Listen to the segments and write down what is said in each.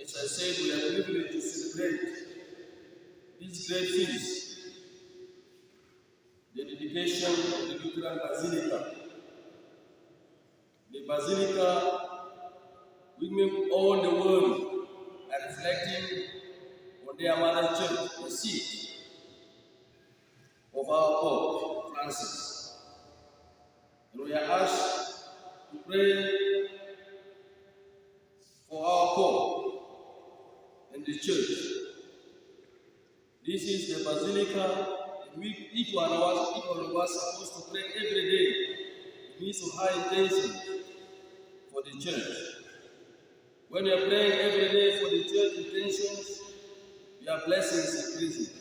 As I said, we are privileged to celebrate this great feast, the dedication of the Lateran Basilica. The Basilica, we make all the world are reflecting on their mother church, the seat of our Pope Francis. And we are asked to pray for our Pope and the church. This is the Basilica in which each one of us are supposed to pray every day in midst of high intention for the church. When we are praying every day for the church intentions, your blessings increasing.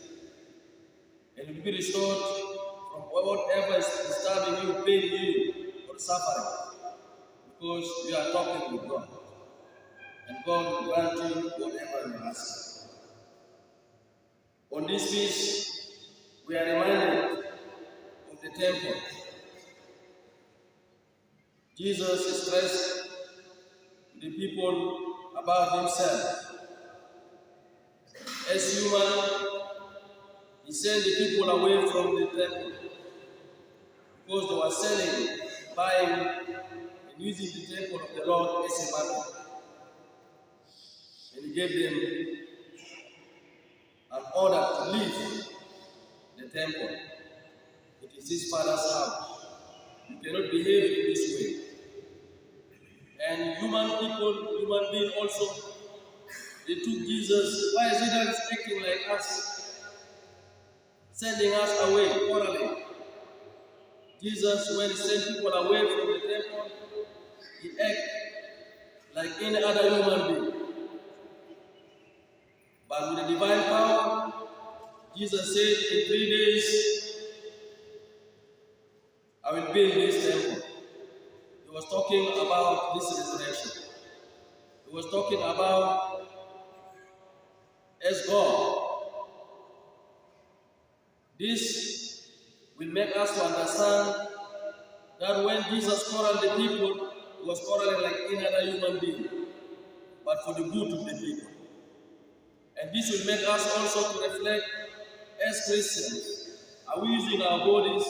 And you will be restored from whatever is disturbing you, paining you, or suffering. Because you are talking with God. And God will grant you whatever you ask. On this feast, we are reminded of the temple. Jesus stressed the people about himself. As human, he sent the people away from the temple because they were selling, buying, and using the temple of the Lord as a market. And he gave them an order to leave the temple. It is his Father's house. You cannot behave in this way. And human beings also, they took Jesus. Why is he not acting like us? Sending us away, quarreling. Jesus, when he sent people away from the temple, he acted like any other human being. But with the divine power, Jesus said, in 3 days, I will build this temple. He was talking about this resurrection. He was talking about as God. This will make us to understand that when Jesus quarreled the people, he was quarreling like any other human being, but for the good of the people. And this will make us also to reflect as Christians. Are we using our bodies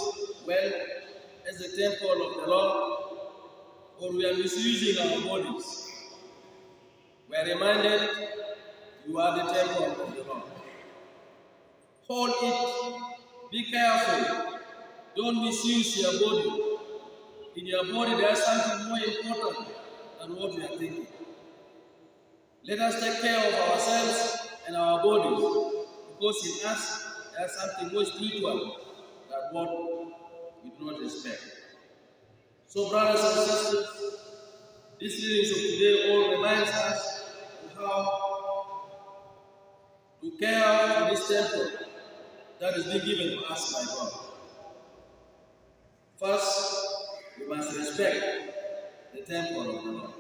well as the temple of the Lord, or we are misusing our bodies? We are reminded you are the temple of the Lord. Hold it. Be careful. Don't misuse your body. In your body there is something more important than what we are thinking. Let us take care of ourselves and our bodies, because in us there is something more spiritual than what we do not respect. So, brothers and sisters, this readings of today all reminds us of how to care for this temple that is being given to us by God. First, we must respect the temple of the Lord.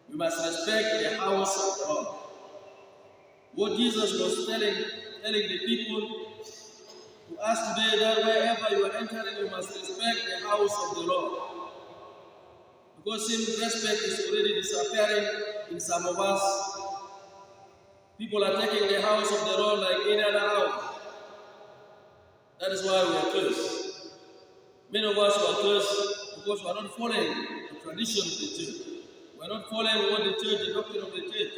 We must respect the house of the Lord. What Jesus was telling the people to us today, that wherever you are entering, you must respect the house of the Lord. Because respect is already disappearing in some of us. People are taking the house of the Lord like any other house. That is why we are cursed. Many of us are cursed because we are not following the tradition of the church. We are not following what the church, the doctrine of the church.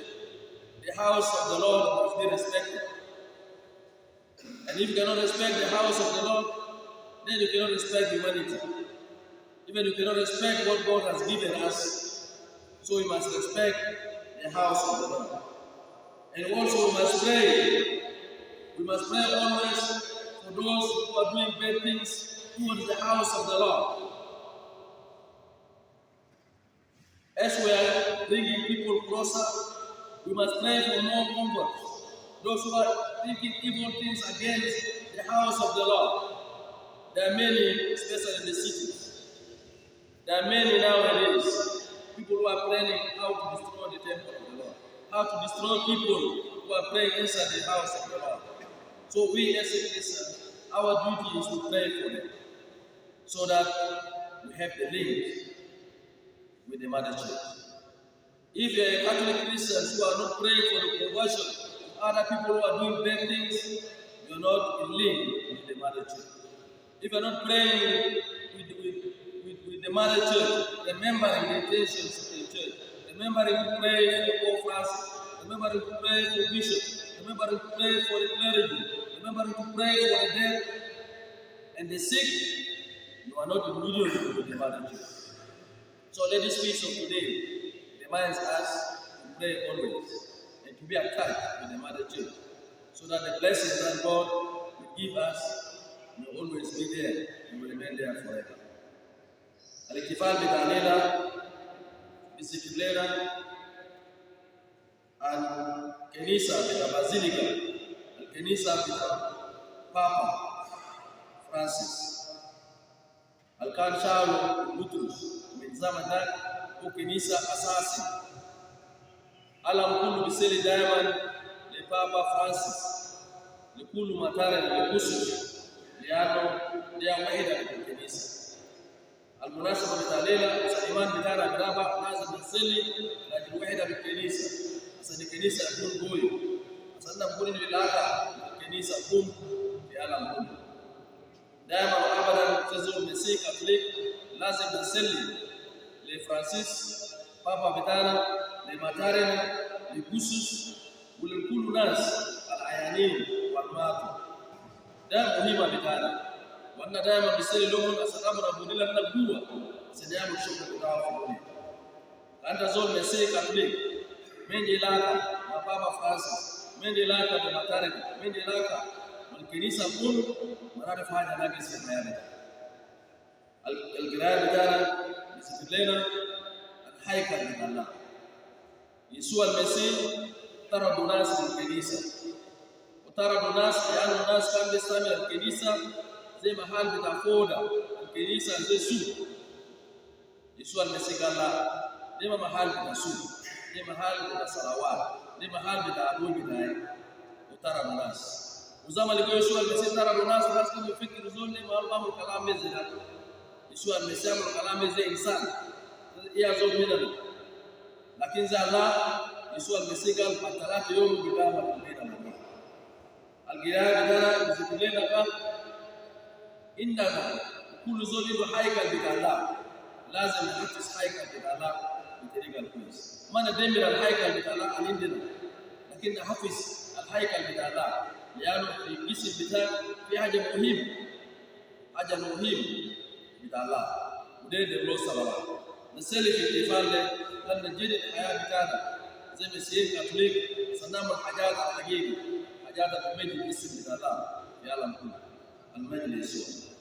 The house of the Lord must be respected. And if you cannot respect the house of the Lord, then you cannot respect humanity. Even you cannot respect what God has given us. So we must respect the house of the Lord. And also we must pray. We must pray always for those who are doing bad things towards the house of the Lord. As we are bringing people closer, we must pray for more converts. Those who are thinking evil things against the house of the Lord. There are many, especially in the cities. There are many nowadays, people who are planning how to destroy the temple of the Lord. How to destroy people who are praying inside the house of the Lord. So we as Christians, our duty is to pray for them. So that we have the link with the Mother Church. If you are a Catholic Christian who are not praying for the conversion of other people who are doing bad things, you are not in link with the Mother Church. If you are not praying with the Mother Church, remembering the intentions of the church, remembering to pray for Pope Francis, remembering to pray for bishops, remembering to pray for the clergy, remembering to pray for the dead and the sick, you are not in union with the Mother Church. So let this piece of today reminds us to pray always and to be attached with the Mother Church, so that the blessings that God will give us will always be there and will remain there forever. Al-Kifal Bitanela, Basilica, and Kenisa with Basilica, and Kenisa with Papa Francis. Al-Kan Shalu Butrus, min Zamadak, o Kenisa Asasi. Alam Kulu Biseli Diamond, le Papa Francis, le Kulu Matare, le Kusu, le Ano, le Awahida, le Kenisa. المناسبة بتاعنا الإيمان بتاعنا بنابع لازم نصلي لكن واحدة بالكنيسة عشان الكنيسة تكون قوية عشان نقول إن العلاقة الكنيسة تكون في عالم كله. دائما وأبدا تزور المسيح كاثوليك لازم نصلي لفرانسيس بابا بتاعنا لماتارنا لبوسوس ولكل ناس العيانين والماتوا. ده مهمة بتاعنا. وأنا دائما بيصير لهم أسلام ربنا لنا القوة سنعمل الشغل بتاعه في الدنيا. أنت زول مسيح كاثوليك من جلاك مع بابا فرانسيس من جلاك بماتارك من جلاك والكنيسة كل ما نعرف حاجة ناقص في الحياة. القراءة بتاعنا بيثبت لنا الهيكل بتاع الله. يسوع المسيح طرد الناس من الكنيسة وطرد الناس لأن الناس كان بيستعمل الكنيسة زي محل بتاع فودا الكنيسة زي سوق. يسوع المسيح قال لا، دي محل بتاع سوق، دي محل بتاع صلوات، دي محل بتاع أبوي بتاعي وطرد الناس. وزي ما لقوا يسوع المسيح طرد الناس كانوا يفكروا زول ليه ما عملوا كلام زي ده. يسوع المسيح عمل كلام زي إنسان، إيه زول مننا. لكن زي الله يسوع المسيح قال فترات يوم قدامك بين الله. القراءة بتاعنا بذكر لنا قال إنما كل زول له هيكل بتاع الله، لازم نحفظ هيكل بتاع الله بطريقة كويس. ما ندمر الهيكل بتاع الله عندنا، لكن نحفظ الهيكل بتاع الله لأنه في الجسم بتاعه في حاجة مهم بتاع الله. وده له صلوات. نسأل في الاحتفال ده لأن نجد الحياة بتاعنا زي ما سيد كاثوليك سنعمل حاجات الحقيقية، حاجات المجد الجسم بتاع الله في العالم كله. المجد يسوع.